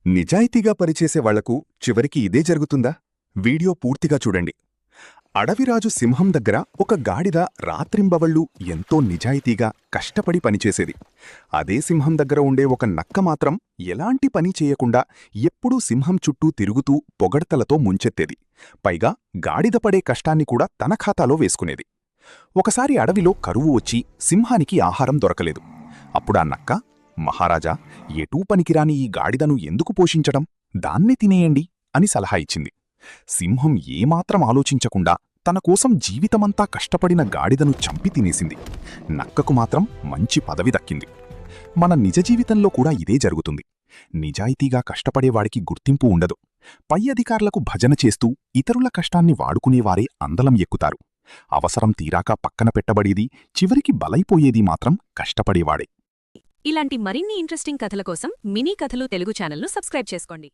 నిజాయితీగా పనిచేసే వాళ్లకు చివరికి ఇదే జరుగుతుందా? వీడియో పూర్తిగా చూడండి. అడవిరాజు సింహం దగ్గర ఒక గాడిద రాత్రింబవళ్లూ ఎంతో నిజాయితీగా కష్టపడి పనిచేసేది. అదే సింహం దగ్గర ఉండే ఒక నక్క మాత్రం ఎలాంటి పని చేయకుండా ఎప్పుడూ సింహం చుట్టూ తిరుగుతూ పొగడ్తలతో ముంచెత్తేది. పైగా గాడిద పడే కష్టాన్ని కూడా తన ఖాతాలో వేసుకునేది. ఒకసారి అడవిలో కరువు వచ్చి సింహానికి ఆహారం దొరకలేదు. అప్పుడా నక్క, మహారాజా, ఎటూ పనికిరాని ఈ గాడిదను ఎందుకు పోషించడం, దాన్నే తినేయండి అని సలహా ఇచ్చింది. సింహం ఏమాత్రం ఆలోచించకుండా తనకోసం జీవితమంతా కష్టపడిన గాడిదను చంపి తినేసింది. నక్కకు మాత్రం మంచి పదవి దక్కింది. మన నిజ జీవితంలో కూడా ఇదే జరుగుతుంది. నిజాయితీగా కష్టపడేవాడికి గుర్తింపు ఉండదు. పై అధికారులకు భజన చేస్తూ ఇతరుల కష్టాన్ని వాడుకునేవారే అందలం ఎక్కుతారు. అవసరం తీరాక పక్కన పెట్టబడేది, చివరికి బలైపోయేది మాత్రం కష్టపడేవాడే. ఇలాంటి మరిన్ని ఇంట్రెస్టింగ్ కథల కోసం మినీ కథలు తెలుగు ఛానల్ను సబ్స్క్రైబ్ చేసుకోండి.